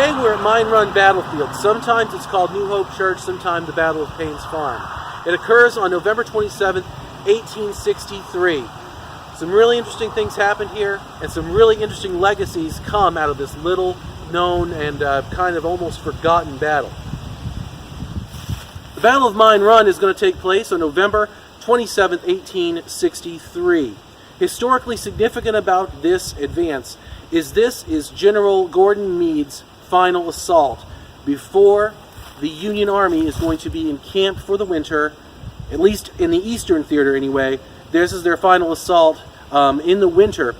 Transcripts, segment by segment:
Today we're at Mine Run Battlefield. Sometimes it's called New Hope Church, sometimes the Battle of Payne's Farm. It occurs on November 27th, 1863. Some really interesting things happened here, and some really interesting legacies come out of this little known and kind of almost forgotten battle. The Battle of Mine Run is going to take place on November 27th, 1863. Historically significant about this advance is this is General Gordon Meade's final assault before the Union Army is going to be encamped for the winter, at least in the Eastern Theater anyway. This is their final assault in the winter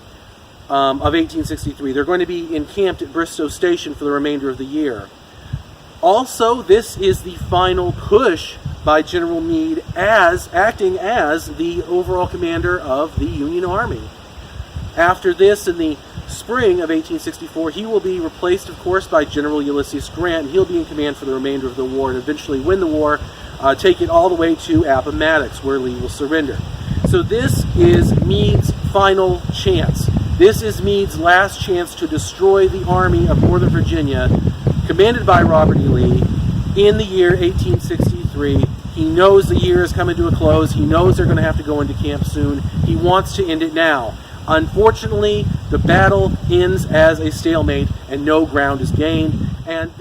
of 1863. They're going to be encamped at Bristow Station for the remainder of the year. Also, this is the final push by General Meade acting as the overall commander of the Union Army. After this, in the spring of 1864, he will be replaced, of course, by General Ulysses Grant. He'll be in command for the remainder of the war and eventually win the war, take it all the way to Appomattox, where Lee will surrender. So this is Meade's final chance. This is Meade's last chance to destroy the Army of Northern Virginia, commanded by Robert E. Lee, in the year 1863. He knows the year is coming to a close. He knows they're going to have to go into camp soon. He wants to end it now. Unfortunately, the battle ends as a stalemate and no ground is gained. And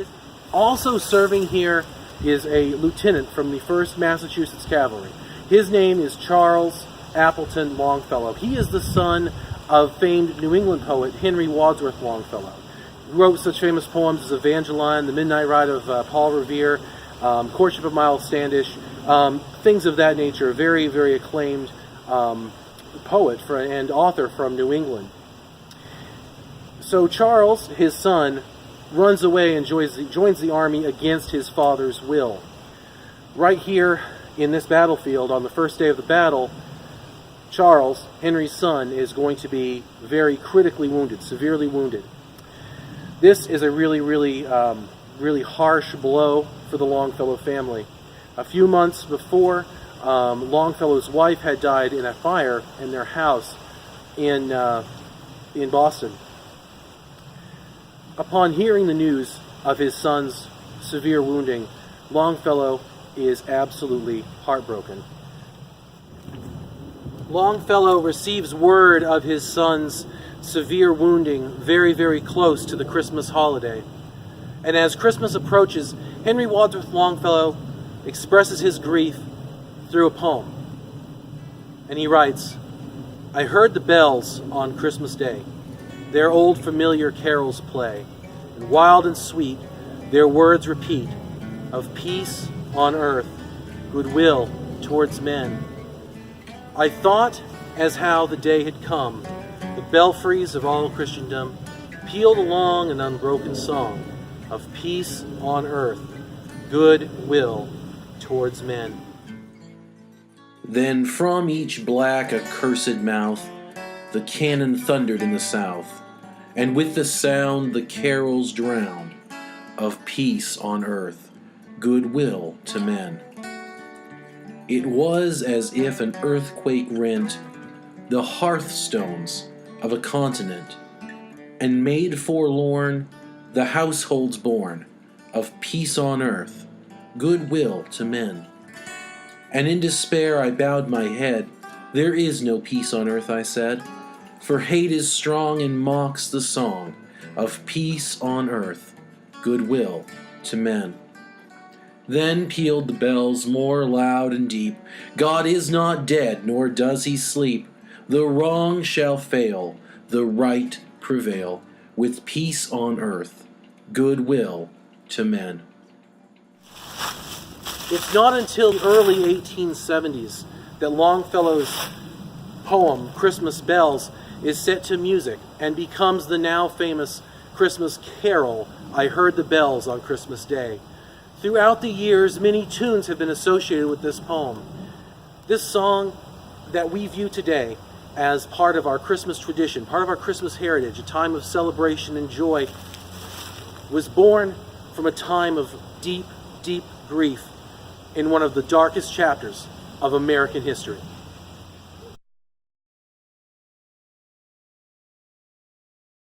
also serving here is a lieutenant from the 1st Massachusetts Cavalry. His name is Charles Appleton Longfellow. He is the son of famed New England poet Henry Wadsworth Longfellow. He wrote such famous poems as Evangeline, The Midnight Ride of Paul Revere, Courtship of Miles Standish, things of that nature. Very, very acclaimed poet and author from New England. So Charles, his son, runs away and joins the army against his father's will. Right here in this battlefield, on the first day of the battle, Charles, Henry's son, is going to be very critically wounded, severely wounded. This is a really, really, really harsh blow for the Longfellow family. A few months before, Longfellow's wife had died in a fire in their house in Boston. Upon hearing the news of his son's severe wounding, Longfellow is absolutely heartbroken. Longfellow receives word of his son's severe wounding very, very close to the Christmas holiday. And as Christmas approaches, Henry Wadsworth Longfellow expresses his grief through a poem. And he writes, "I heard the bells on Christmas Day, their old familiar carols play, and wild and sweet their words repeat, of peace on earth, goodwill towards men. I thought as how the day had come, the belfries of all Christendom pealed along an unbroken song of peace on earth, goodwill towards men." Then from each black accursed mouth the cannon thundered in the south, and with the sound the carols drowned of peace on earth, goodwill to men. It was as if an earthquake rent the hearthstones of a continent, and made forlorn the households born of peace on earth, goodwill to men. And in despair I bowed my head. There is no peace on earth, I said, for hate is strong and mocks the song of peace on earth, goodwill to men. Then pealed the bells more loud and deep. God is not dead, nor does he sleep. The wrong shall fail, the right prevail, with peace on earth, goodwill to men. It's not until the early 1870s that Longfellow's poem, Christmas Bells, is set to music and becomes the now famous Christmas carol, I Heard the Bells on Christmas Day. Throughout the years, many tunes have been associated with this poem. This song that we view today as part of our Christmas tradition, part of our Christmas heritage, a time of celebration and joy, was born from a time of deep, deep grief in one of the darkest chapters of American history.